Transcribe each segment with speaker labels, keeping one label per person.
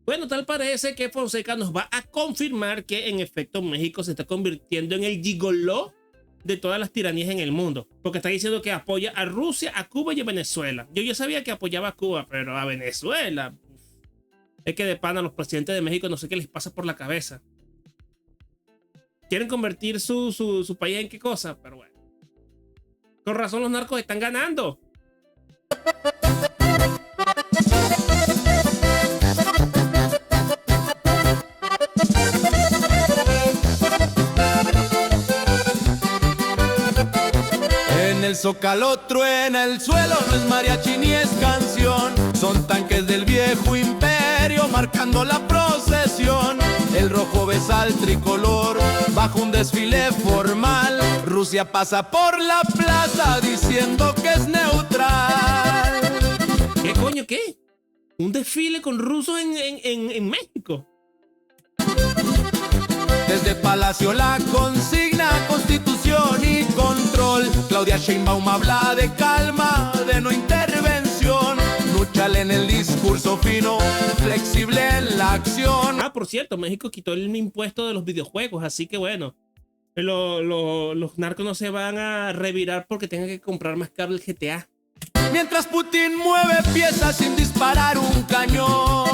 Speaker 1: Bueno, tal parece que Fonseca nos va a confirmar que en efecto México se está convirtiendo en el gigoló de todas las tiranías en el mundo. Porque está diciendo que apoya a Rusia, a Cuba y a Venezuela. Yo sabía que apoyaba a Cuba, pero a Venezuela... Es que de pana a los presidentes de México no sé qué les pasa por la cabeza. Quieren convertir su país en qué cosa, pero bueno. Con razón los narcos están ganando.
Speaker 2: En el Zócalo truena el suelo, no es mariachi ni es canción. Son tanques del viejo imperio marcando la procesión. El rojo besa al tricolor bajo un desfile formal. Rusia pasa por la plaza diciendo que es neutral.
Speaker 1: ¿Qué coño qué? ¿Un desfile con rusos en México?
Speaker 2: Desde Palacio la consigna, constitución y control. Claudia Sheinbaum habla de calma, de no intervención. Núchale en el discurso fino, flexible en la acción.
Speaker 1: Ah, por cierto, México quitó el impuesto de los videojuegos, así que bueno, los narcos no se van a revirar porque tengan que comprar más caro el GTA.
Speaker 2: Mientras Putin mueve piezas sin disparar un cañón.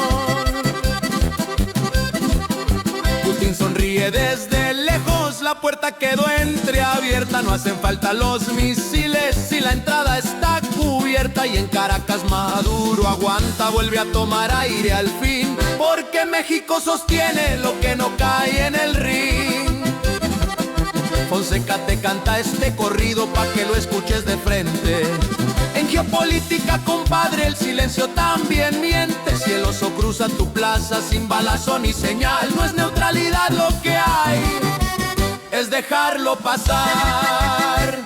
Speaker 2: Putin sonríe desde lejos, la puerta quedó entreabierta. No hacen falta los misiles si la entrada está cubierta. Y en Caracas Maduro aguanta, vuelve a tomar aire al fin. Porque México sostiene lo que no cae en el ring. Fonseca te canta este corrido pa' que lo escuches de frente. En geopolítica, compadre, el silencio también miente. Si el oso cruza tu plaza sin balazo ni señal, no es neutralidad lo que hay, es dejarlo pasar.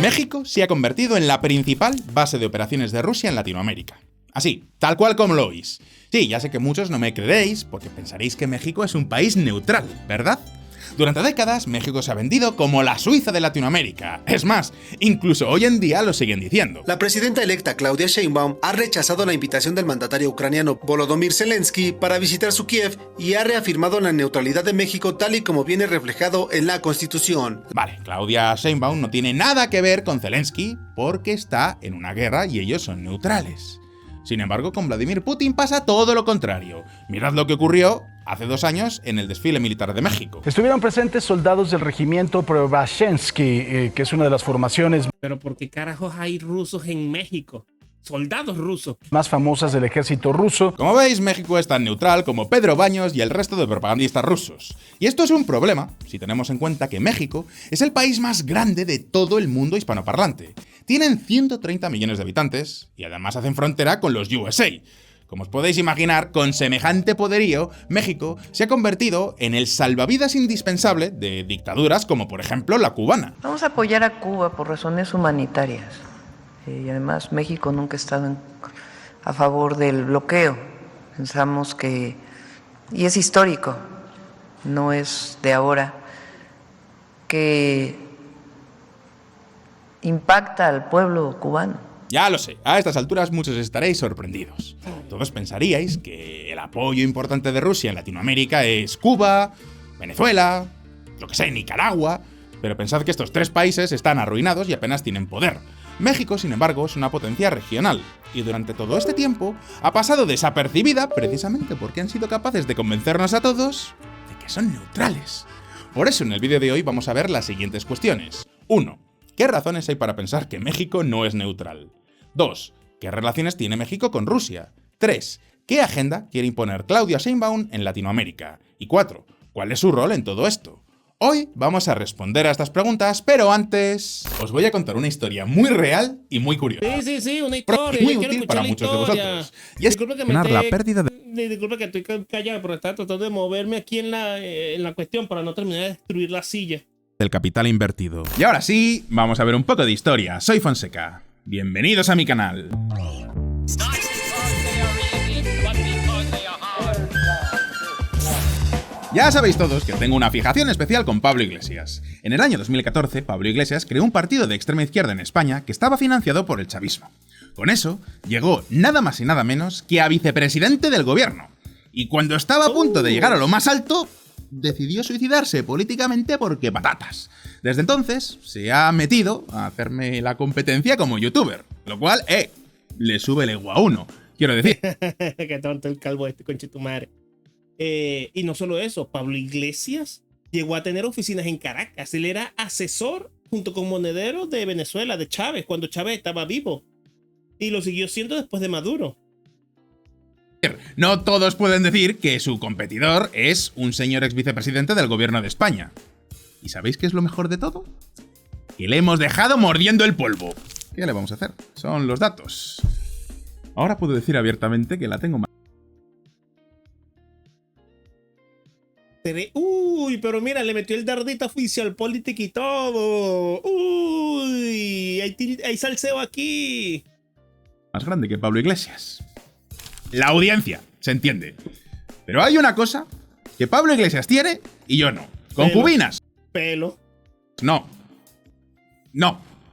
Speaker 3: México se ha convertido en la principal base de operaciones de Rusia en Latinoamérica. Así, tal cual como lo oís. Sí, ya sé que muchos no me creeréis porque pensaréis que México es un país neutral, ¿verdad? Durante décadas, México se ha vendido como la Suiza de Latinoamérica. Es más, incluso hoy en día lo siguen diciendo.
Speaker 4: La presidenta electa Claudia Sheinbaum ha rechazado la invitación del mandatario ucraniano Volodymyr Zelensky para visitar su Kiev y ha reafirmado la neutralidad de México tal y como viene reflejado en la Constitución.
Speaker 3: Vale, Claudia Sheinbaum no tiene nada que ver con Zelensky porque está en una guerra y ellos son neutrales. Sin embargo, con Vladimir Putin pasa todo lo contrario. Mirad lo que ocurrió hace 2 años en el desfile militar de México.
Speaker 5: Estuvieron presentes soldados del regimiento Preobrazhensky, que es una de las formaciones
Speaker 1: Pero ¿por qué carajos hay rusos en México? Soldados rusos.
Speaker 5: más famosas del ejército ruso.
Speaker 3: Como veis, México es tan neutral como Pedro Baños y el resto de propagandistas rusos. Y esto es un problema si tenemos en cuenta que México es el país más grande de todo el mundo hispanoparlante. Tienen 130 millones de habitantes y además hacen frontera con los USA. Como os podéis imaginar, con semejante poderío, México se ha convertido en el salvavidas indispensable de dictaduras como por ejemplo la cubana.
Speaker 6: Vamos a apoyar a Cuba por razones humanitarias. Y además México nunca ha estado a favor del bloqueo. Pensamos que, y es histórico, no es de ahora, que impacta al pueblo cubano.
Speaker 3: Ya lo sé, a estas alturas muchos estaréis sorprendidos. Todos pensaríais que el apoyo importante de Rusia en Latinoamérica es Cuba, Venezuela, yo que sé, Nicaragua, pero pensad que estos 3 países están arruinados y apenas tienen poder. México, sin embargo, es una potencia regional, y durante todo este tiempo ha pasado desapercibida precisamente porque han sido capaces de convencernos a todos de que son neutrales. Por eso en el vídeo de hoy vamos a ver las siguientes cuestiones. 1. ¿Qué razones hay para pensar que México no es neutral? 2. ¿Qué relaciones tiene México con Rusia? 3. ¿Qué agenda quiere imponer Claudia Sheinbaum en Latinoamérica? Y 4. ¿Cuál es su rol en todo esto? Hoy vamos a responder a estas preguntas, pero antes os voy a contar una historia muy real y muy curiosa.
Speaker 1: Sí, una historia.
Speaker 3: Muy
Speaker 1: Yo quiero
Speaker 3: útil
Speaker 1: escuchar
Speaker 3: para
Speaker 1: la
Speaker 3: muchos de
Speaker 1: historia.
Speaker 3: vosotros. Y es
Speaker 1: Disculpa que me
Speaker 3: la
Speaker 1: esté-
Speaker 3: pérdida de
Speaker 1: Disculpa que estoy callado, pero estaba tratando de moverme aquí en la cuestión para no terminar de destruir la silla.
Speaker 3: del capital invertido. Y ahora sí, vamos a ver un poco de historia. Soy Fonseca. Bienvenidos a mi canal. Ya sabéis todos que tengo una fijación especial con Pablo Iglesias. En el año 2014, Pablo Iglesias creó un partido de extrema izquierda en España que estaba financiado por el chavismo. Con eso, llegó nada más y nada menos que a vicepresidente del gobierno. Y cuando estaba a punto de llegar a lo más alto, decidió suicidarse políticamente porque patatas. Desde entonces se ha metido a hacerme la competencia como youtuber, lo cual, le sube el ego a uno, quiero decir.
Speaker 1: Qué tonto el calvo este, conchetumare. Y no solo eso, Pablo Iglesias llegó a tener oficinas en Caracas. Él era asesor junto con Monedero de Venezuela, de Chávez, cuando Chávez estaba vivo. Y lo siguió siendo después de Maduro.
Speaker 3: No todos pueden decir que su competidor es un señor ex vicepresidente del gobierno de España. ¿Y sabéis qué es lo mejor de todo? Que le hemos dejado mordiendo el polvo. ¿Qué le vamos a hacer? Son los datos. Ahora puedo decir abiertamente que la tengo mal.
Speaker 1: Uy, pero mira, le metió el dardito oficial político y todo. Uy, hay salseo aquí.
Speaker 3: Más grande que Pablo Iglesias. La audiencia, se entiende. Pero hay una cosa que Pablo Iglesias tiene y yo no. Concubinas.
Speaker 1: Pelo.
Speaker 3: No.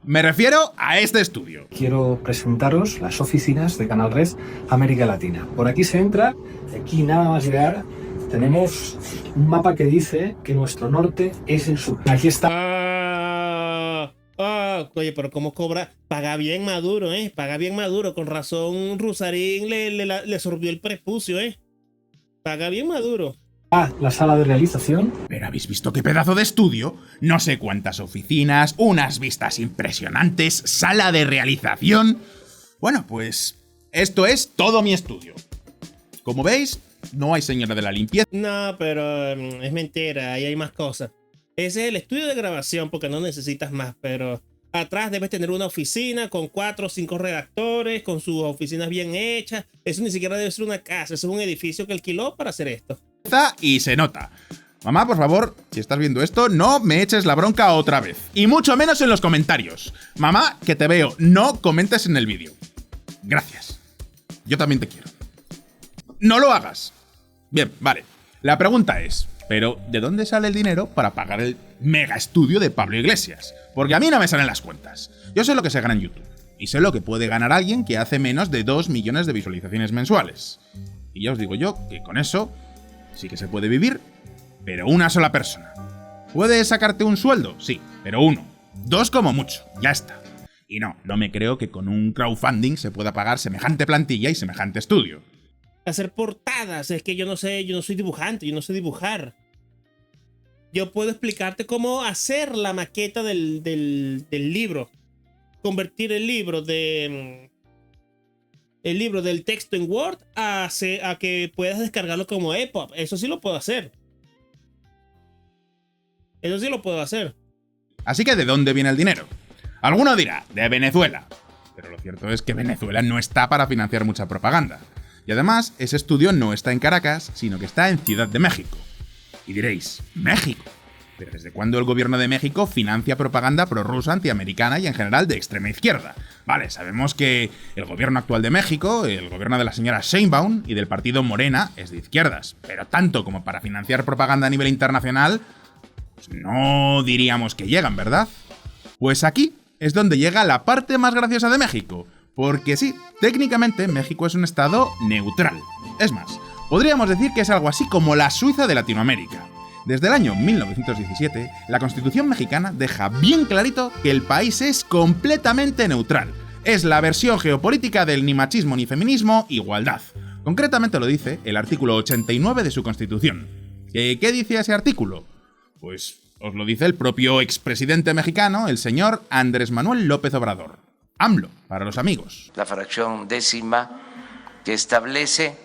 Speaker 3: Me refiero a este estudio.
Speaker 7: Quiero presentaros las oficinas de Canal Red América Latina. Por aquí se entra, aquí nada más llegar, tenemos un mapa que dice que nuestro norte es el sur. Aquí está.
Speaker 1: Oye, pero ¿cómo cobra? Paga bien Maduro, Paga bien Maduro. Con razón, Rusarín le sorbió el prepucio, Paga bien Maduro.
Speaker 7: La sala de realización.
Speaker 3: ¿Pero habéis visto qué pedazo de estudio? No sé cuántas oficinas, unas vistas impresionantes, sala de realización. Bueno, pues esto es todo mi estudio. Como veis, no hay señora de la limpieza.
Speaker 1: No, pero es mentira, ahí hay más cosas. Ese es el estudio de grabación porque no necesitas más, pero atrás debes tener una oficina con 4 o 5 redactores, con sus oficinas bien hechas. Eso ni siquiera debe ser una casa, eso es un edificio que alquiló para hacer esto.
Speaker 3: Y se nota. Mamá, por favor, si estás viendo esto, no me eches la bronca otra vez. Y mucho menos en los comentarios. Mamá, que te veo, no comentes en el vídeo. Gracias. Yo también te quiero. No lo hagas. Bien, vale. La pregunta es, ¿pero de dónde sale el dinero para pagar el mega estudio de Pablo Iglesias? Porque a mí no me salen las cuentas. Yo sé lo que se gana en YouTube. Y sé lo que puede ganar alguien que hace menos de 2 millones de visualizaciones mensuales. Y ya os digo yo que con eso sí que se puede vivir, pero una sola persona. ¿Puedes sacarte un sueldo? Sí, pero 1. 2 como mucho, ya está. Y no me creo que con un crowdfunding se pueda pagar semejante plantilla y semejante estudio.
Speaker 1: Hacer portadas, es que yo no soy dibujante, yo no sé dibujar. Yo puedo explicarte cómo hacer la maqueta del libro. Convertir el libro del texto en Word a que puedas descargarlo como EPUB. Eso sí lo puedo hacer.
Speaker 3: Así que ¿de dónde viene el dinero? Alguno dirá, de Venezuela. Pero lo cierto es que Venezuela no está para financiar mucha propaganda. Y además, ese estudio no está en Caracas, sino que está en Ciudad de México. Y diréis, ¿México? ¿Pero desde cuándo el gobierno de México financia propaganda prorrusa, antiamericana y en general de extrema izquierda? Vale, sabemos que el gobierno actual de México, el gobierno de la señora Sheinbaum y del partido Morena es de izquierdas, pero tanto como para financiar propaganda a nivel internacional, pues no diríamos que llegan, ¿verdad? Pues aquí es donde llega la parte más graciosa de México, porque sí, técnicamente México es un estado neutral. Es más, podríamos decir que es algo así como la Suiza de Latinoamérica. Desde el año 1917, la Constitución mexicana deja bien clarito que el país es completamente neutral. Es la versión geopolítica del ni machismo ni feminismo, igualdad. Concretamente lo dice el artículo 89 de su Constitución. ¿Qué dice ese artículo? Pues os lo dice el propio expresidente mexicano, el señor Andrés Manuel López Obrador. AMLO, para los amigos.
Speaker 8: La fracción 10ª que establece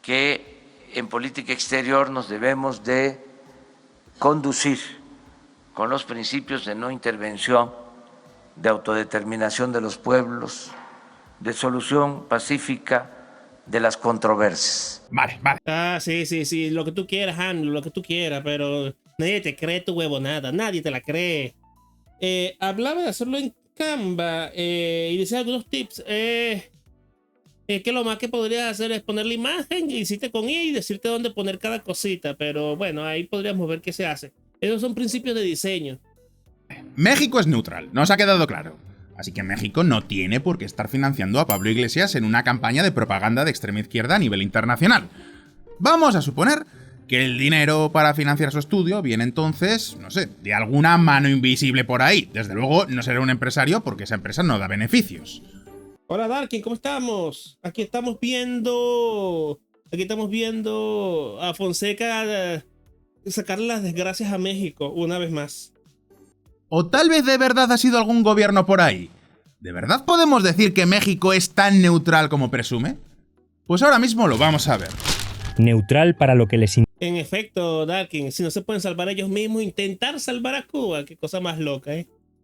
Speaker 8: que en política exterior nos debemos de conducir con los principios de no intervención, de autodeterminación de los pueblos, de solución pacífica de las controversias.
Speaker 3: Vale.
Speaker 1: Sí, lo que tú quieras, AMLO, lo que tú quieras, pero nadie te cree tu huevonada, nadie te la cree. Hablaba de hacerlo en Canva y decía algunos tips. Que lo más que podrías hacer es poner la imagen, irte con ella y decirte dónde poner cada cosita. Pero bueno, ahí podríamos ver qué se hace. Esos son principios de diseño.
Speaker 3: México es neutral, nos ha quedado claro. Así que México no tiene por qué estar financiando a Pablo Iglesias en una campaña de propaganda de extrema izquierda a nivel internacional. Vamos a suponer que el dinero para financiar su estudio viene entonces, no sé, de alguna mano invisible por ahí. Desde luego no será un empresario porque esa empresa no da beneficios.
Speaker 1: Hola Darkin, ¿cómo estamos? Aquí estamos viendo a Fonseca sacarle las desgracias a México una vez más.
Speaker 3: ¿O tal vez de verdad ha sido algún gobierno por ahí? ¿De verdad podemos decir que México es tan neutral como presume? Pues ahora mismo lo vamos a ver.
Speaker 9: Neutral para lo que les
Speaker 1: En efecto, Darkin, si no se pueden salvar ellos mismos, intentar salvar a Cuba, qué cosa más loca,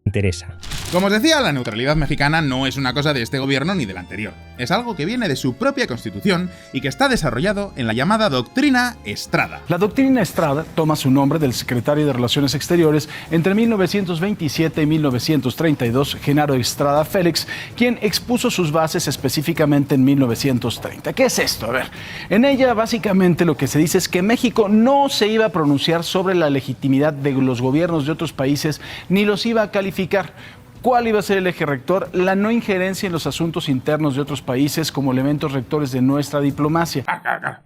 Speaker 9: interesa.
Speaker 3: Como os decía, la neutralidad mexicana no es una cosa de este gobierno ni del anterior. Es algo que viene de su propia constitución y que está desarrollado en la llamada Doctrina Estrada.
Speaker 5: La doctrina Estrada toma su nombre del secretario de Relaciones Exteriores entre 1927 y 1932, Genaro Estrada Félix, quien expuso sus bases específicamente en 1930. ¿Qué es esto? A ver, en ella básicamente lo que se dice es que México no se iba a pronunciar sobre la legitimidad de los gobiernos de otros países ni los iba a calificar. ¿Cuál iba a ser el eje rector? La no injerencia en los asuntos internos de otros países como elementos rectores de nuestra diplomacia.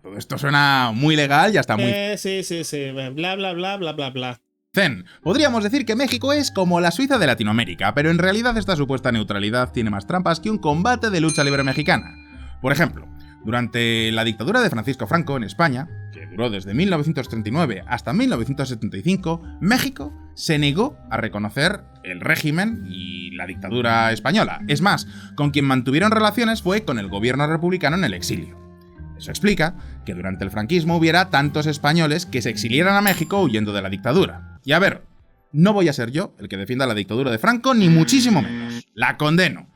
Speaker 3: Todo esto suena muy legal y hasta muy...
Speaker 1: Sí. Bla, bla, bla, bla, bla, bla.
Speaker 3: Zen. Podríamos decir que México es como la Suiza de Latinoamérica, pero en realidad esta supuesta neutralidad tiene más trampas que un combate de lucha libre mexicana. Por ejemplo, durante la dictadura de Francisco Franco en España, que duró desde 1939 hasta 1975, México se negó a reconocer el régimen y la dictadura española. Es más, con quien mantuvieron relaciones fue con el gobierno republicano en el exilio. Eso explica que durante el franquismo hubiera tantos españoles que se exiliaran a México huyendo de la dictadura. Y a ver, no voy a ser yo el que defienda la dictadura de Franco, ni muchísimo menos. La condeno.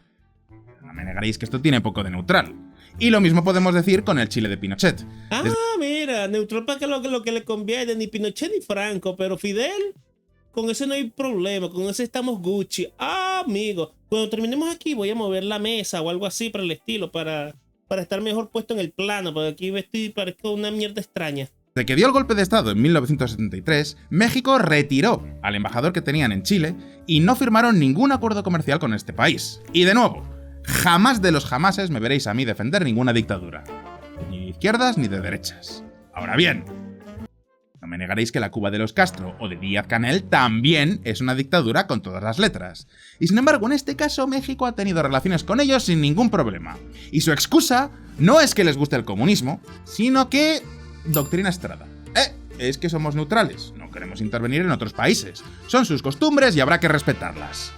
Speaker 3: No me negaréis que esto tiene poco de neutral. Y lo mismo podemos decir con el Chile de Pinochet.
Speaker 1: Mira, neutral para que lo que le conviene, ni Pinochet ni Franco, pero Fidel, con eso no hay problema, con eso estamos Gucci. Amigo, cuando terminemos aquí voy a mover la mesa o algo así para el estilo, para estar mejor puesto en el plano, porque aquí estoy parezco una mierda extraña.
Speaker 3: Desde que dio el golpe de estado en 1973, México retiró al embajador que tenían en Chile y no firmaron ningún acuerdo comercial con este país. Y de nuevo, jamás de los jamases me veréis a mí defender ninguna dictadura. Ni de izquierdas ni de derechas. Ahora bien, no me negaréis que la Cuba de los Castro o de Díaz-Canel también es una dictadura con todas las letras. Y sin embargo, en este caso, México ha tenido relaciones con ellos sin ningún problema. Y su excusa no es que les guste el comunismo, sino que... Doctrina Estrada. Es que somos neutrales, no queremos intervenir en otros países. Son sus costumbres y habrá que respetarlas.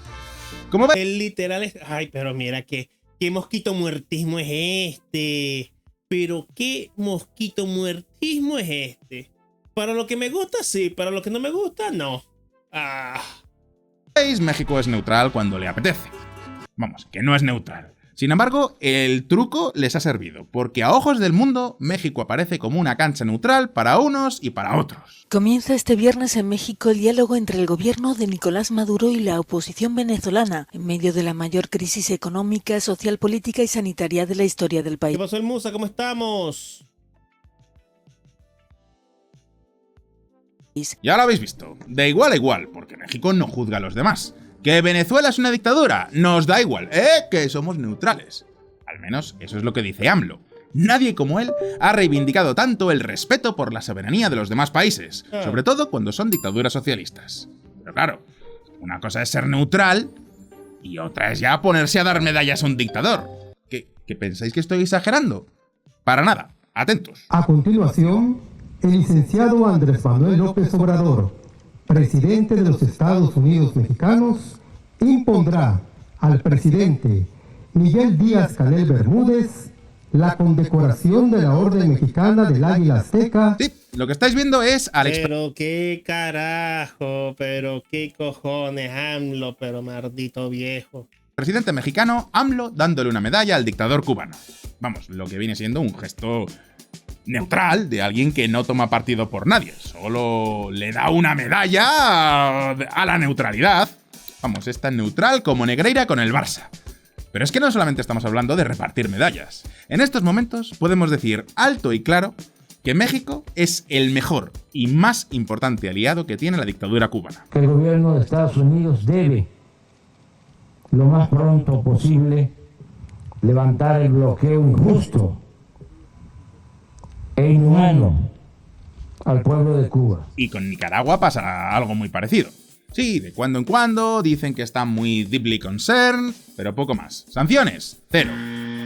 Speaker 3: Como ves...
Speaker 1: El literal es... Ay, pero mira, qué mosquito muertismo es este. Pero qué mosquito muertismo es este. Para lo que me gusta, sí. Para lo que no me gusta, no.
Speaker 3: México es neutral cuando le apetece. Vamos, que no es neutral. Sin embargo, el truco les ha servido, porque a ojos del mundo, México aparece como una cancha neutral para unos y para otros.
Speaker 10: Comienza este viernes en México el diálogo entre el gobierno de Nicolás Maduro y la oposición venezolana, en medio de la mayor crisis económica, social, política y sanitaria de la historia del país.
Speaker 1: ¿Qué pasó, el Musa? ¿Cómo estamos?
Speaker 3: Ya lo habéis visto, de igual a igual, porque México no juzga a los demás. ¿Que Venezuela es una dictadura? Nos da igual, que somos neutrales. Al menos eso es lo que dice AMLO. Nadie como él ha reivindicado tanto el respeto por la soberanía de los demás países, sobre todo cuando son dictaduras socialistas. Pero claro, una cosa es ser neutral y otra es ya ponerse a dar medallas a un dictador. ¿Que pensáis que estoy exagerando? Para nada, atentos.
Speaker 11: A continuación, el licenciado Andrés Manuel López Obrador, presidente de los Estados Unidos mexicanos, impondrá al presidente Miguel Díaz-Canel Bermúdez la condecoración de la Orden Mexicana del Águila Azteca.
Speaker 3: Sí, lo que estáis viendo es al
Speaker 1: Pero qué carajo, pero qué cojones, AMLO, pero maldito viejo.
Speaker 3: Presidente mexicano AMLO dándole una medalla al dictador cubano. Vamos, lo que viene siendo un gesto neutral de alguien que no toma partido por nadie, solo le da una medalla a la neutralidad. Vamos, es tan neutral como Negreira con el Barça. Pero es que no solamente estamos hablando de repartir medallas. En estos momentos podemos decir alto y claro que México es el mejor y más importante aliado que tiene la dictadura cubana.
Speaker 11: Que el gobierno de Estados Unidos debe, lo más pronto posible, levantar el bloqueo injusto e e inhumano al pueblo de Cuba.
Speaker 3: Y con Nicaragua pasa algo muy parecido. Sí, de cuando en cuando dicen que están muy deeply concerned, pero poco más. Sanciones, cero.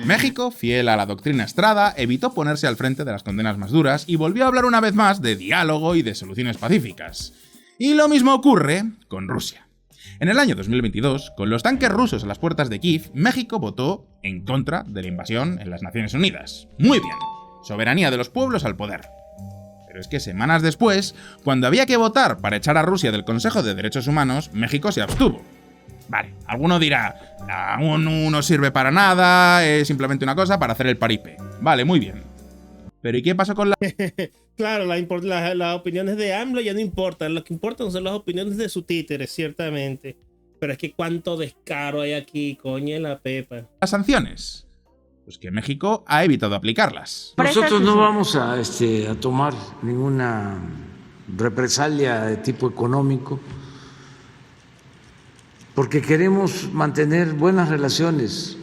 Speaker 3: México, fiel a la doctrina Estrada, evitó ponerse al frente de las condenas más duras y volvió a hablar una vez más de diálogo y de soluciones pacíficas. Y lo mismo ocurre con Rusia. En el año 2022, con los tanques rusos a las puertas de Kiev, México votó en contra de la invasión en las Naciones Unidas. Muy bien, soberanía de los pueblos al poder. Pero es que semanas después, cuando había que votar para echar a Rusia del Consejo de Derechos Humanos, México se abstuvo. Vale, alguno dirá, la ONU no sirve para nada, es simplemente una cosa para hacer el paripé. Vale, muy bien. Pero ¿y qué pasó con la...?
Speaker 1: Claro, las opiniones de AMLO ya no importan. Lo que importan son las opiniones de su títere, ciertamente. Pero es que cuánto descaro hay aquí, coño, la pepa.
Speaker 3: Las sanciones. Pues que México ha evitado aplicarlas.
Speaker 8: Nosotros no vamos a tomar ninguna represalia de tipo económico porque queremos mantener buenas relaciones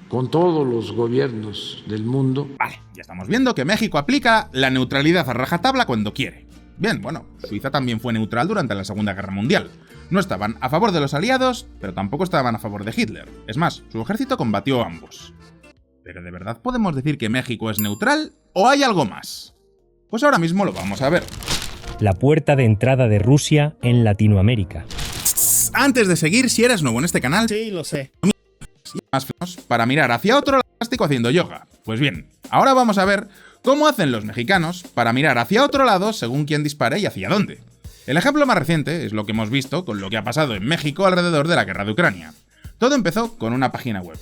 Speaker 8: con todos los gobiernos del mundo.
Speaker 3: Vale, ya estamos viendo que México aplica la neutralidad a rajatabla cuando quiere. Bien, bueno, Suiza también fue neutral durante la Segunda Guerra Mundial. No estaban a favor de los aliados, pero tampoco estaban a favor de Hitler. Es más, su ejército combatió a ambos. ¿Pero de verdad podemos decir que México es neutral o hay algo más? Pues ahora mismo lo vamos a ver.
Speaker 9: La puerta de entrada de Rusia en Latinoamérica.
Speaker 3: Antes de seguir, si eres nuevo en este canal,
Speaker 1: sí, lo sé,
Speaker 3: más para mirar hacia otro lado haciendo yoga. Pues bien, ahora vamos a ver cómo hacen los mexicanos para mirar hacia otro lado según quién dispare y hacia dónde. El ejemplo más reciente es lo que hemos visto con lo que ha pasado en México alrededor de la guerra de Ucrania. Todo empezó con una página web,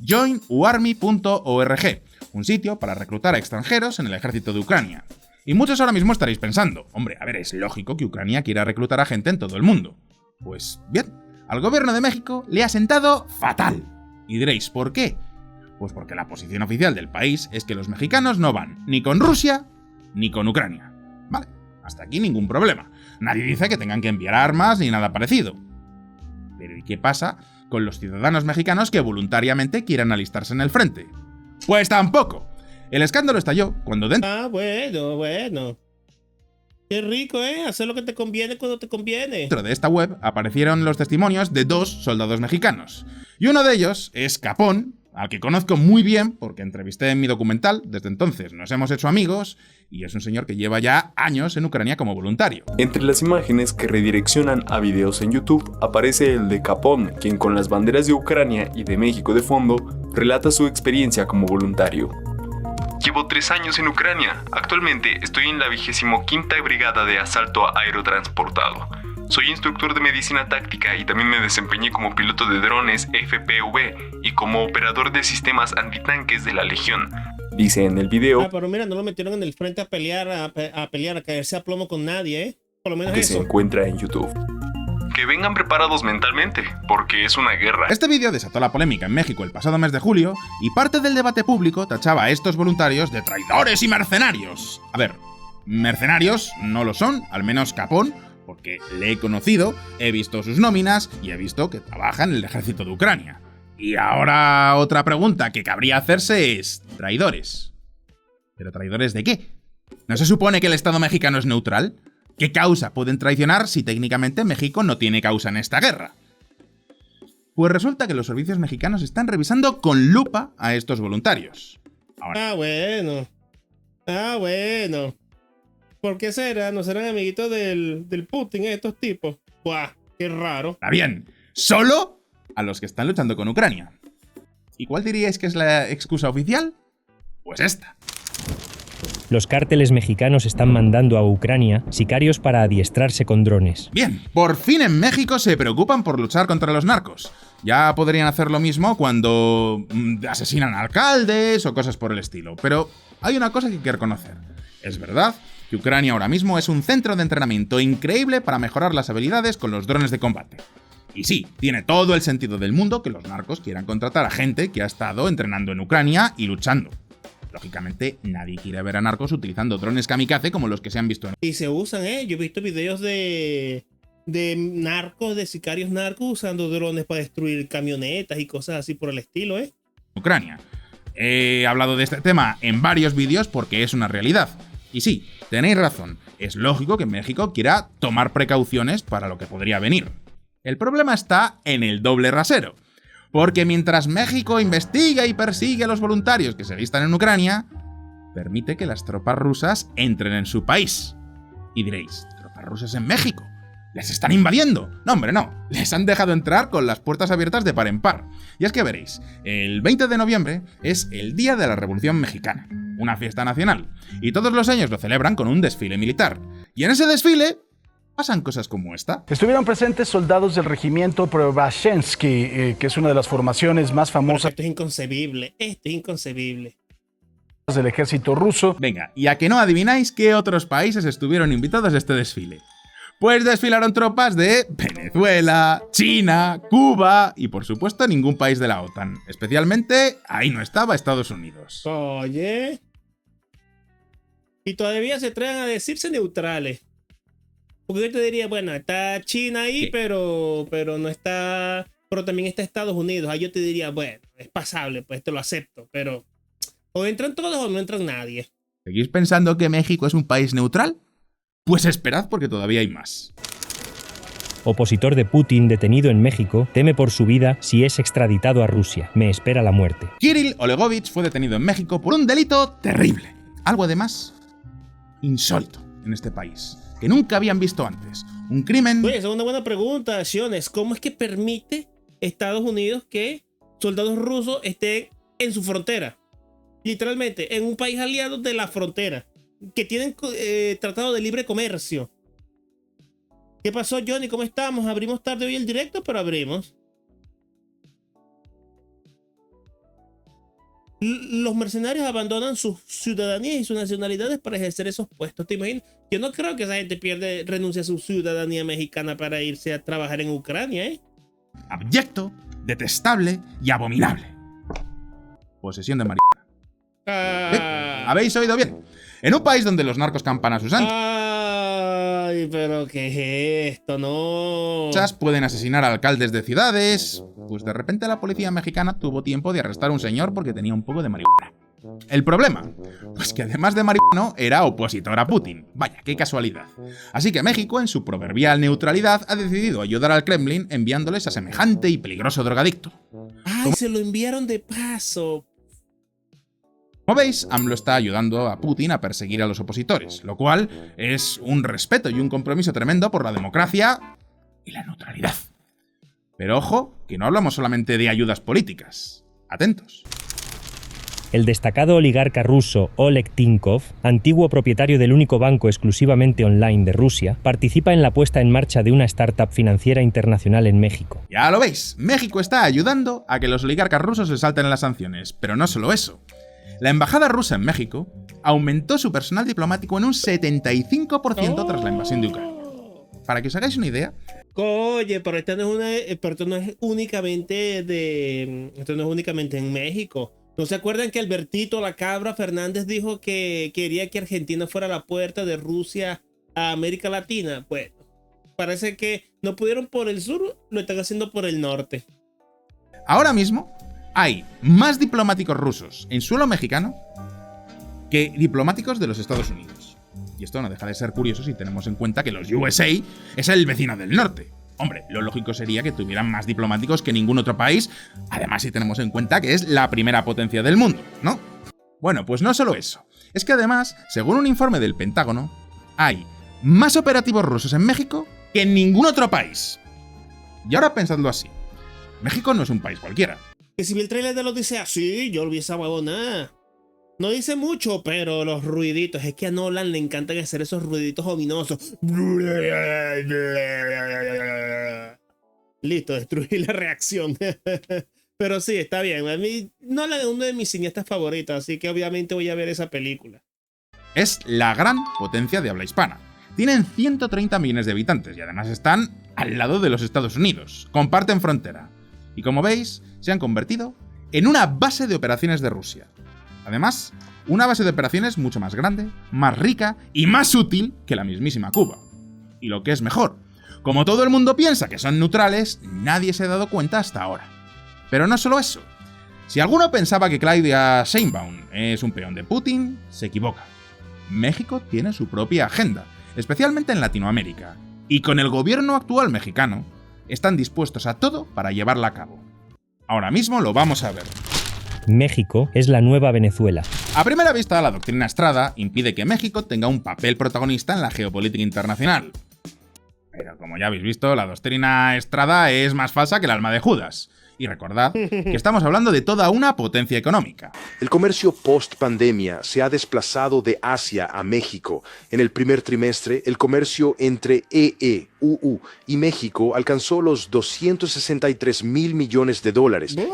Speaker 3: joinuarmy.org, un sitio para reclutar a extranjeros en el ejército de Ucrania. Y muchos ahora mismo estaréis pensando, hombre, a ver, es lógico que Ucrania quiera reclutar a gente en todo el mundo. Pues bien, al gobierno de México le ha sentado fatal. Y diréis, ¿por qué? Pues porque la posición oficial del país es que los mexicanos no van ni con Rusia ni con Ucrania. Vale, hasta aquí ningún problema. Nadie dice que tengan que enviar armas ni nada parecido. Pero ¿y qué pasa con los ciudadanos mexicanos que voluntariamente quieran alistarse en el frente? Pues tampoco. El escándalo estalló cuando dentro...
Speaker 1: Ah, bueno. Qué rico, hacer lo que te conviene cuando te conviene.
Speaker 3: Dentro de esta web aparecieron los testimonios de 2 soldados mexicanos. Y uno de ellos es Capón, al que conozco muy bien porque entrevisté en mi documental. Desde entonces nos hemos hecho amigos y es un señor que lleva ya años en Ucrania como voluntario.
Speaker 12: Entre las imágenes que redireccionan a videos en YouTube aparece el de Capón, quien con las banderas de Ucrania y de México de fondo relata su experiencia como voluntario. Llevo 3 años en Ucrania. Actualmente estoy en la 25ª Brigada de Asalto Aerotransportado. Soy instructor de medicina táctica y también me desempeñé como piloto de drones FPV y como operador de sistemas antitanques de la Legión. Dice en el video...
Speaker 1: pero mira, no lo metieron en el frente a pelear, a caerse a plomo con nadie, Por lo menos
Speaker 12: que
Speaker 1: eso.
Speaker 12: se encuentra en YouTube. Que vengan preparados mentalmente, porque es una guerra.
Speaker 3: Este vídeo desató la polémica en México el pasado mes de julio y parte del debate público tachaba a estos voluntarios de traidores y mercenarios. A ver, mercenarios no lo son, al menos Capón, porque le he conocido, he visto sus nóminas y he visto que trabaja en el ejército de Ucrania. Y ahora otra pregunta que cabría hacerse es, ¿traidores? ¿Pero traidores de qué? ¿No se supone que el Estado mexicano es neutral? ¿Qué causa pueden traicionar si técnicamente México no tiene causa en esta guerra? Pues resulta que los servicios mexicanos están revisando con lupa a estos voluntarios.
Speaker 1: Ahora. Ah, bueno. ¿Por qué será? ¿No serán amiguitos del Putin estos tipos? ¡Buah! ¡Qué raro!
Speaker 3: Está bien, solo a los que están luchando con Ucrania. ¿Y cuál diríais que es la excusa oficial? Pues esta.
Speaker 9: Los cárteles mexicanos están mandando a Ucrania sicarios para adiestrarse con drones.
Speaker 3: Bien, por fin en México se preocupan por luchar contra los narcos. Ya podrían hacer lo mismo cuando asesinan a alcaldes o cosas por el estilo. Pero hay una cosa que hay que reconocer. Es verdad que Ucrania ahora mismo es un centro de entrenamiento increíble para mejorar las habilidades con los drones de combate. Y sí, tiene todo el sentido del mundo que los narcos quieran contratar a gente que ha estado entrenando en Ucrania y luchando. Lógicamente, nadie quiere ver a narcos utilizando drones kamikaze como los que se han visto en...
Speaker 1: Y se usan, Yo he visto videos de narcos, de sicarios narcos usando drones para destruir camionetas y cosas así por el estilo,
Speaker 3: Ucrania. He hablado de este tema en varios vídeos porque es una realidad. Y sí, tenéis razón, es lógico que México quiera tomar precauciones para lo que podría venir. El problema está en el doble rasero. Porque mientras México investiga y persigue a los voluntarios que se alistan en Ucrania, permite que las tropas rusas entren en su país. Y diréis, ¿tropas rusas en México? ¿Les están invadiendo? No, hombre, no. Les han dejado entrar con las puertas abiertas de par en par. Y es que veréis, el 20 de noviembre es el Día de la Revolución Mexicana, una fiesta nacional. Y todos los años lo celebran con un desfile militar. Y en ese desfile pasan cosas como esta.
Speaker 5: Estuvieron presentes soldados del regimiento Preobrazhensky, que es una de las formaciones más famosas.
Speaker 1: Esto es inconcebible,
Speaker 5: Del ejército ruso.
Speaker 3: Venga, y a que no adivináis qué otros países estuvieron invitados a este desfile. Pues desfilaron tropas de Venezuela, China, Cuba y por supuesto ningún país de la OTAN. Especialmente, ahí no estaba Estados Unidos.
Speaker 1: Oye. Y todavía se atreven a decirse neutrales. Porque yo te diría, bueno, está China ahí,
Speaker 3: ¿qué?
Speaker 1: pero no está... Pero también está Estados Unidos. Ahí yo te diría, bueno, es pasable, pues te lo acepto. Pero o entran todos o no entran nadie.
Speaker 3: ¿Seguís pensando que México es un país neutral? Pues esperad porque todavía hay más.
Speaker 9: Opositor de Putin detenido en México teme por su vida si es extraditado a Rusia. Me espera la muerte.
Speaker 3: Kirill Olegovich fue detenido en México por un delito terrible. Algo además insólito en este país, que nunca habían visto antes. Un crimen...
Speaker 1: Oye, esa es una buena pregunta, Siones. ¿Cómo es que permite Estados Unidos que soldados rusos estén en su frontera? Literalmente, en un país aliado de la frontera, que tienen tratado de libre comercio. ¿Qué pasó, Johnny? ¿Cómo estamos? Abrimos tarde hoy el directo, pero abrimos. Los mercenarios abandonan sus ciudadanías y sus nacionalidades para ejercer esos puestos. ¿Te imaginas? Yo no creo que esa gente renuncia a su ciudadanía mexicana para irse a trabajar en Ucrania, ¿eh?
Speaker 3: Abyecto, detestable y abominable. Posesión de marihuana. ¿Habéis oído bien? En un país donde los narcos campan a sus anchas.
Speaker 1: Ay, pero ¿qué es esto? No.
Speaker 3: Pueden asesinar a alcaldes de ciudades. Pues de repente la policía mexicana tuvo tiempo de arrestar a un señor porque tenía un poco de marihuana. El problema, pues que además de marihuano era opositor a Putin. Vaya, qué casualidad. Así que México, en su proverbial neutralidad, ha decidido ayudar al Kremlin enviándoles a semejante y peligroso drogadicto.
Speaker 1: Ay, se lo enviaron de paso.
Speaker 3: Como veis, AMLO está ayudando a Putin a perseguir a los opositores, lo cual es un respeto y un compromiso tremendo por la democracia y la neutralidad. Pero ojo, que no hablamos solamente de ayudas políticas. Atentos.
Speaker 9: El destacado oligarca ruso Oleg Tinkov, antiguo propietario del único banco exclusivamente online de Rusia, participa en la puesta en marcha de una startup financiera internacional en México.
Speaker 3: Ya lo veis, México está ayudando a que los oligarcas rusos se salten las sanciones, pero no solo eso. La embajada rusa en México aumentó su personal diplomático en un 75% tras la invasión de Ucrania. Para que os hagáis una idea...
Speaker 1: Oye, pero esto no es únicamente en México. ¿No se acuerdan que Albertito la Cabra Fernández dijo que quería que Argentina fuera la puerta de Rusia a América Latina? Pues parece que no pudieron por el sur, lo están haciendo por el norte.
Speaker 3: Ahora mismo hay más diplomáticos rusos en suelo mexicano que diplomáticos de los Estados Unidos. Y esto no deja de ser curioso si tenemos en cuenta que los USA es el vecino del norte. Hombre, lo lógico sería que tuvieran más diplomáticos que ningún otro país, además si tenemos en cuenta que es la primera potencia del mundo, ¿no? Bueno, pues no solo eso. Es que además, según un informe del Pentágono, hay más operativos rusos en México que en ningún otro país. Y ahora pensadlo así. México no es un país cualquiera.
Speaker 1: Que si vi el trailer de lo dice así, yo olvidé esa huevona. No dice mucho, pero los ruiditos. Es que a Nolan le encantan hacer esos ruiditos ominosos. Listo, destruí la reacción. Pero sí, está bien. A mí, Nolan es uno de mis cineastas favoritos, así que obviamente voy a ver esa película.
Speaker 3: Es la gran potencia de habla hispana. Tienen 130 millones de habitantes y además están al lado de los Estados Unidos. Comparten frontera. Y como veis, se han convertido en una base de operaciones de Rusia. Además, una base de operaciones mucho más grande, más rica y más útil que la mismísima Cuba. Y lo que es mejor, como todo el mundo piensa que son neutrales, nadie se ha dado cuenta hasta ahora. Pero no solo eso. Si alguno pensaba que Claudia Sheinbaum es un peón de Putin, se equivoca. México tiene su propia agenda, especialmente en Latinoamérica, y con el gobierno actual mexicano están dispuestos a todo para llevarla a cabo. Ahora mismo lo vamos a ver.
Speaker 9: México es la nueva Venezuela.
Speaker 3: A primera vista, la doctrina Estrada impide que México tenga un papel protagonista en la geopolítica internacional. Pero como ya habéis visto, la doctrina Estrada es más falsa que el alma de Judas. Y recordad que estamos hablando de toda una potencia económica.
Speaker 13: El comercio post-pandemia se ha desplazado de Asia a México. En el primer trimestre, el comercio entre UU y México alcanzó los $263 mil millones,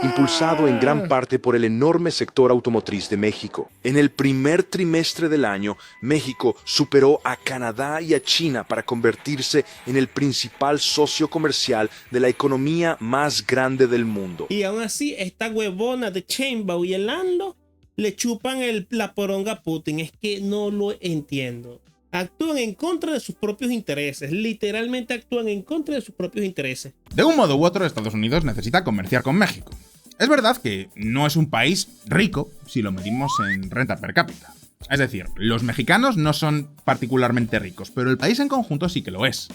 Speaker 13: impulsado en gran parte por el enorme sector automotriz de México. En el primer trimestre del año, México superó a Canadá y a China para convertirse en el principal socio comercial de la economía más grande del mundo.
Speaker 1: Y aún así, esta huevona de Sheinbaum y el AMLO le chupan la poronga a Putin. Es que no lo entiendo. Actúan en contra de sus propios intereses. Literalmente actúan en contra de sus propios intereses.
Speaker 3: De un modo u otro, Estados Unidos necesita comerciar con México. Es verdad que no es un país rico si lo medimos en renta per cápita. Es decir, los mexicanos no son particularmente ricos, pero el país en conjunto sí que lo es.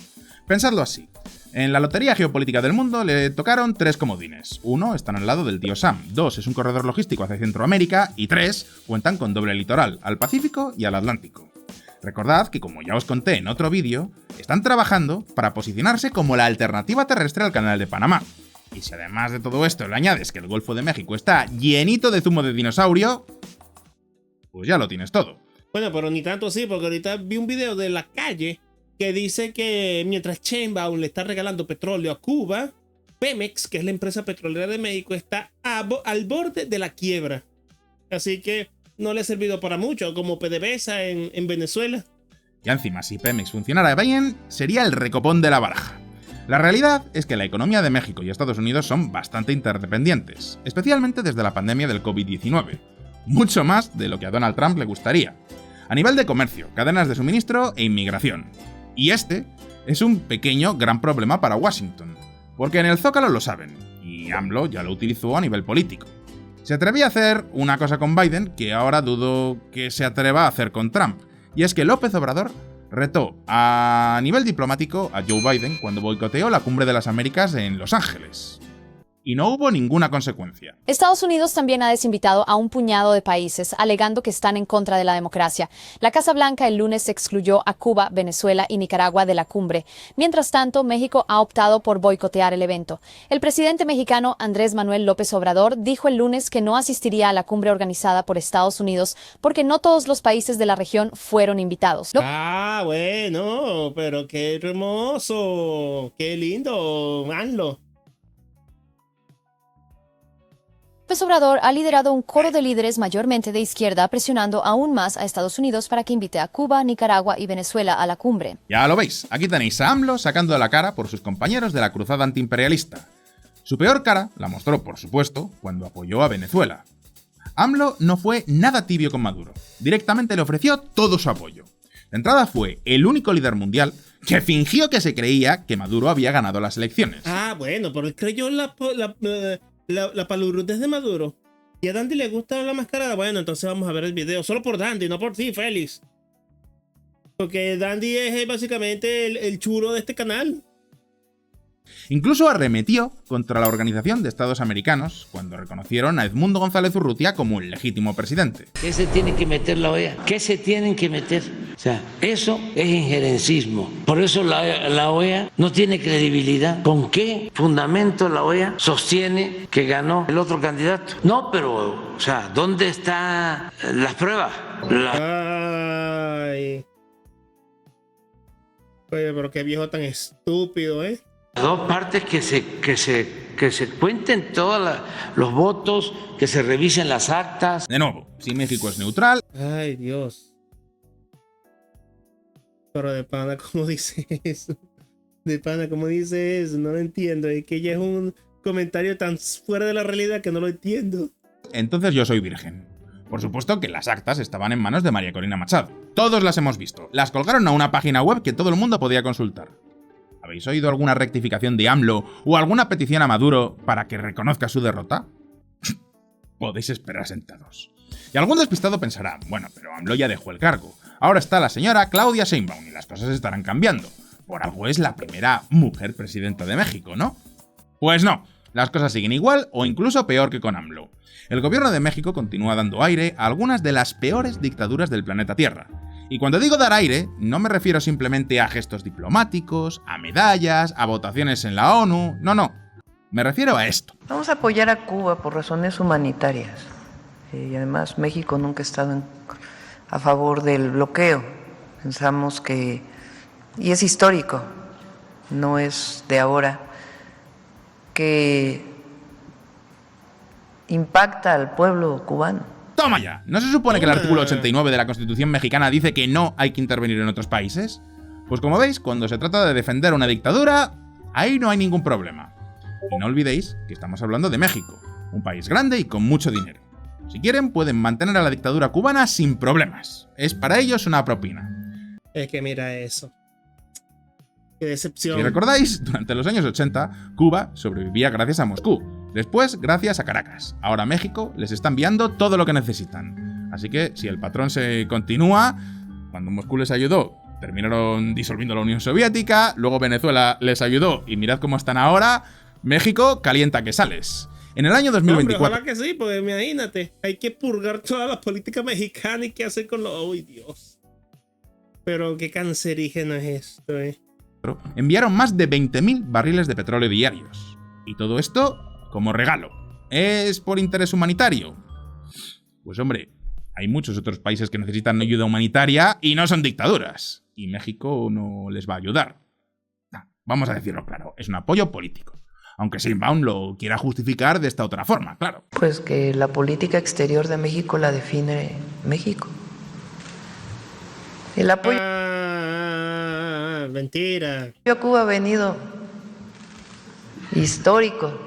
Speaker 3: Pensadlo así. En la lotería geopolítica del mundo le tocaron 3 comodines. 1 están al lado del tío Sam, 2 es un corredor logístico hacia Centroamérica y 3 cuentan con doble litoral, al Pacífico y al Atlántico. Recordad que, como ya os conté en otro vídeo, están trabajando para posicionarse como la alternativa terrestre al Canal de Panamá. Y si además de todo esto le añades que el Golfo de México está llenito de zumo de dinosaurio, pues ya lo tienes todo.
Speaker 1: Bueno, pero ni tanto así, porque ahorita vi un video de La Calle que dice que mientras Sheinbaum le está regalando petróleo a Cuba, Pemex, que es la empresa petrolera de México, está al borde de la quiebra. Así que no le ha servido para mucho, como PDVSA en Venezuela.
Speaker 3: Y encima, si Pemex funcionara bien, sería el recopón de la baraja. La realidad es que la economía de México y Estados Unidos son bastante interdependientes, especialmente desde la pandemia del COVID-19. Mucho más de lo que a Donald Trump le gustaría. A nivel de comercio, cadenas de suministro e inmigración. Y este es un pequeño gran problema para Washington, porque en el Zócalo lo saben, y AMLO ya lo utilizó a nivel político. Se atrevía a hacer una cosa con Biden que ahora dudo que se atreva a hacer con Trump, y es que López Obrador retó a nivel diplomático a Joe Biden cuando boicoteó la Cumbre de las Américas en Los Ángeles. Y no hubo ninguna consecuencia.
Speaker 14: Estados Unidos también ha desinvitado a un puñado de países, alegando que están en contra de la democracia. La Casa Blanca el lunes excluyó a Cuba, Venezuela y Nicaragua de la cumbre. Mientras tanto, México ha optado por boicotear el evento. El presidente mexicano Andrés Manuel López Obrador dijo el lunes que no asistiría a la cumbre organizada por Estados Unidos porque no todos los países de la región fueron invitados.
Speaker 1: Ah, bueno, pero qué hermoso, qué lindo, AMLO.
Speaker 14: López Obrador ha liderado un coro de líderes mayormente de izquierda, presionando aún más a Estados Unidos para que invite a Cuba, Nicaragua y Venezuela a la cumbre.
Speaker 3: Ya lo veis, aquí tenéis a AMLO sacando la cara por sus compañeros de la cruzada antiimperialista. Su peor cara la mostró, por supuesto, cuando apoyó a Venezuela. AMLO no fue nada tibio con Maduro, directamente le ofreció todo su apoyo. De entrada fue el único líder mundial que fingió que se creía que Maduro había ganado las elecciones.
Speaker 1: Ah, bueno, pero él creyó la palurrutez de Maduro. Y a Dandy le gusta la mascarada. Bueno, entonces vamos a ver el video. Solo por Dandy, no por ti, Félix. Porque Dandy es básicamente el churo de este canal.
Speaker 3: Incluso arremetió contra la Organización de Estados Americanos cuando reconocieron a Edmundo González Urrutia como el legítimo presidente.
Speaker 15: ¿Qué se tiene que meter la OEA? ¿Qué se tienen que meter? O sea, eso es injerencismo. Por eso la OEA no tiene credibilidad. ¿Con qué fundamento la OEA sostiene que ganó el otro candidato? No, pero, o sea, ¿dónde están las pruebas?
Speaker 1: Ay. Oye, pero qué viejo tan estúpido, ¿eh?
Speaker 15: Dos partes que se cuenten todos los votos, que se revisen las actas.
Speaker 3: De nuevo, si México es neutral.
Speaker 1: Ay, Dios. Pero de pana, ¿cómo dice eso? De pana, ¿cómo dice eso? No lo entiendo. Es que ya es un comentario tan fuera de la realidad que no lo entiendo.
Speaker 3: Entonces yo soy virgen. Por supuesto que las actas estaban en manos de María Corina Machado. Todos las hemos visto. Las colgaron a una página web que todo el mundo podía consultar. ¿Habéis oído alguna rectificación de AMLO o alguna petición a Maduro para que reconozca su derrota? Podéis esperar sentados. Y algún despistado pensará, bueno, pero AMLO ya dejó el cargo. Ahora está la señora Claudia Sheinbaum y las cosas estarán cambiando. Por algo es la primera mujer presidenta de México, ¿no? Pues no, las cosas siguen igual o incluso peor que con AMLO. El gobierno de México continúa dando aire a algunas de las peores dictaduras del planeta Tierra. Y cuando digo dar aire, no me refiero simplemente a gestos diplomáticos, a medallas, a votaciones en la ONU, no. Me refiero a esto.
Speaker 6: Vamos a apoyar a Cuba por razones humanitarias. Y además México nunca ha estado a favor del bloqueo. Pensamos que, y es histórico, no es de ahora, que impacta al pueblo cubano.
Speaker 3: ¡Toma ya! ¿No se supone que el artículo 89 de la Constitución mexicana dice que no hay que intervenir en otros países? Pues como veis, cuando se trata de defender una dictadura, ahí no hay ningún problema. Y no olvidéis que estamos hablando de México, un país grande y con mucho dinero. Si quieren, pueden mantener a la dictadura cubana sin problemas. Es para ellos una propina.
Speaker 1: Es que mira eso. Qué decepción.
Speaker 3: Si recordáis, durante los años 80, Cuba sobrevivía gracias a Moscú. Después, gracias a Caracas. Ahora México les está enviando todo lo que necesitan. Así que, si el patrón se continúa, cuando Moscú les ayudó, terminaron disolviendo la Unión Soviética, luego Venezuela les ayudó y mirad cómo están ahora, México calienta que sales. En el año 2024...
Speaker 1: Hombre, ojalá que sí, porque imagínate, hay que purgar toda la política mexicana y qué hacer con los... ¡Uy, Dios! Pero qué cancerígeno es esto,
Speaker 3: enviaron más de 20.000 barriles de petróleo diarios. Y todo esto como regalo. ¿Es por interés humanitario? Pues hombre, hay muchos otros países que necesitan ayuda humanitaria y no son dictaduras. Y México no les va a ayudar. Vamos a decirlo claro, es un apoyo político. Aunque Sheinbaum lo quiera justificar de esta otra forma, claro.
Speaker 6: Pues que la política exterior de México la define México. El apoyo
Speaker 1: mentira.
Speaker 6: a Cuba ha venido histórico.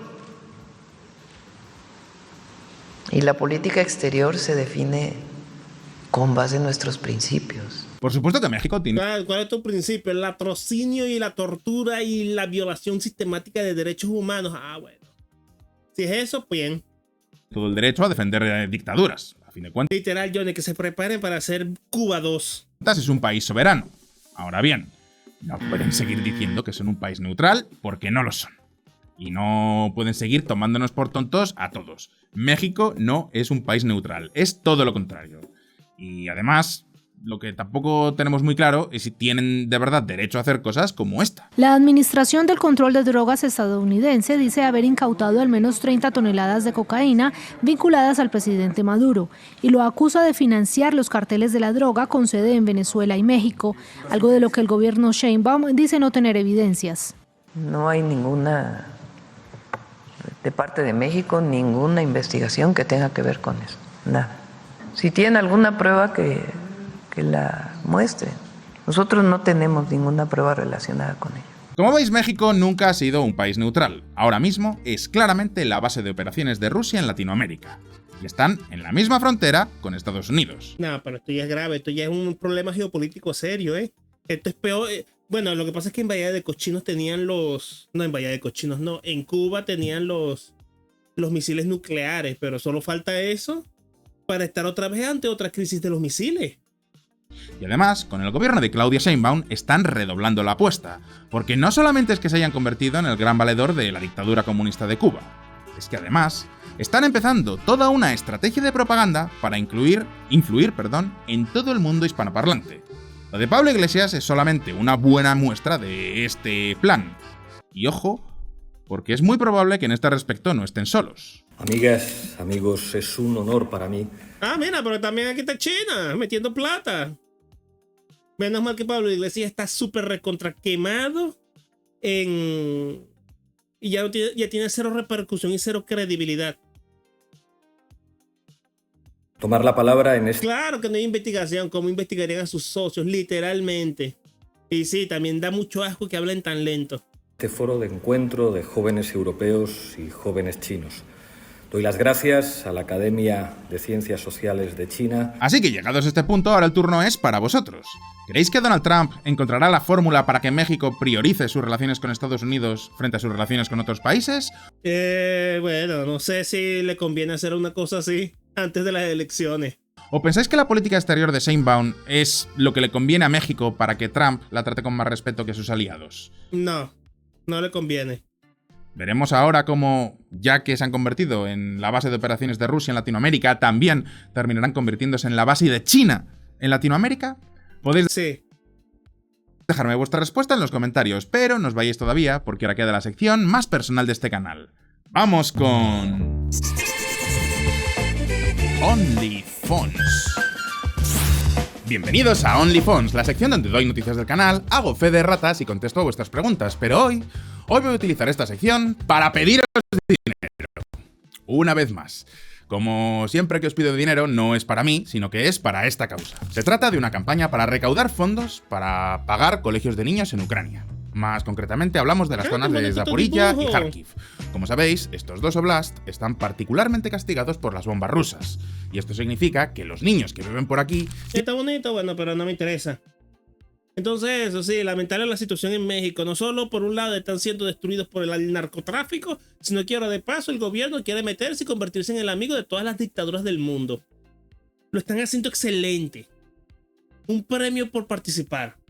Speaker 6: Y la política exterior se define con base en nuestros principios.
Speaker 3: Por supuesto que México tiene...
Speaker 1: ¿Cuál es tu principio? El latrocinio y la tortura y la violación sistemática de derechos humanos. Ah, bueno. Si es eso, bien.
Speaker 3: Todo el derecho a defender dictaduras. A fin de cuentas...
Speaker 1: Literal, Johnny, que se preparen para hacer Cuba 2.
Speaker 3: Es un país soberano. Ahora bien, no pueden seguir diciendo que son un país neutral porque no lo son. Y no pueden seguir tomándonos por tontos a todos. México no es un país neutral, es todo lo contrario. Y además, lo que tampoco tenemos muy claro es si tienen de verdad derecho a hacer cosas como esta.
Speaker 16: La Administración del Control de Drogas estadounidense dice haber incautado al menos 30 toneladas de cocaína vinculadas al presidente Maduro y lo acusa de financiar los carteles de la droga con sede en Venezuela y México, algo de lo que el gobierno Sheinbaum dice no tener evidencias.
Speaker 6: No hay ninguna, de parte de México, ninguna investigación que tenga que ver con eso, nada. Si tienen alguna prueba que la muestren. Nosotros no tenemos ninguna prueba relacionada con ello.
Speaker 3: Como veis, México nunca ha sido un país neutral. Ahora mismo es claramente la base de operaciones de Rusia en Latinoamérica. Y están en la misma frontera con Estados Unidos.
Speaker 1: No, pero esto ya es grave. Esto ya es un problema geopolítico serio, Esto es peor. Bueno, lo que pasa es que en Bahía de Cochinos tenían los... No, en Bahía de Cochinos no. En Cuba tenían los misiles nucleares. Pero solo falta eso para estar otra vez ante otra crisis de los misiles.
Speaker 3: Y además, con el gobierno de Claudia Sheinbaum están redoblando la apuesta, porque no solamente es que se hayan convertido en el gran valedor de la dictadura comunista de Cuba, es que además están empezando toda una estrategia de propaganda para influir en todo el mundo hispanoparlante. Lo de Pablo Iglesias es solamente una buena muestra de este plan. Y ojo, porque es muy probable que en este respecto no estén solos.
Speaker 17: Amigas, amigos, es un honor para mí.
Speaker 1: Ah, mira, pero también aquí está China, metiendo plata. Menos mal que Pablo Iglesias está súper recontra quemado y ya tiene cero repercusión y cero credibilidad.
Speaker 17: Tomar la palabra en este...
Speaker 1: Claro que no hay investigación, como investigarían a sus socios, literalmente. Y sí, también da mucho asco que hablen tan lento.
Speaker 17: Este foro de encuentro de jóvenes europeos y jóvenes chinos. Doy las gracias a la Academia de Ciencias Sociales de China.
Speaker 3: Así que llegados a este punto, ahora el turno es para vosotros. ¿Creéis que Donald Trump encontrará la fórmula para que México priorice sus relaciones con Estados Unidos frente a sus relaciones con otros países?
Speaker 1: Bueno, no sé si le conviene hacer una cosa así antes de las elecciones.
Speaker 3: ¿O pensáis que la política exterior de Sheinbaum es lo que le conviene a México para que Trump la trate con más respeto que sus aliados?
Speaker 1: No, no le conviene.
Speaker 3: Veremos ahora cómo, ya que se han convertido en la base de operaciones de Rusia en Latinoamérica, también terminarán convirtiéndose en la base de China en Latinoamérica. Podéis dejarme vuestra respuesta en los comentarios, pero no os vayáis todavía, porque ahora queda la sección más personal de este canal. Vamos con... OnlyFons. Bienvenidos a OnlyFons, la sección donde doy noticias del canal, hago fe de ratas y contesto a vuestras preguntas, pero hoy voy a utilizar esta sección para pediros dinero. Una vez más. Como siempre que os pido dinero, no es para mí, sino que es para esta causa. Se trata de una campaña para recaudar fondos para pagar colegios de niños en Ucrania. Más concretamente hablamos de las zonas de Zaporilla y Kharkiv. Como sabéis, estos dos oblasts están particularmente castigados por las bombas rusas. Y esto significa que los niños que viven por aquí...
Speaker 1: Está bonito, bueno, pero no me interesa. Entonces, eso sí, lamentable la situación en México. No solo por un lado están siendo destruidos por el narcotráfico, sino que ahora de paso el gobierno quiere meterse y convertirse en el amigo de todas las dictaduras del mundo. Lo están haciendo excelente. Un premio por participar.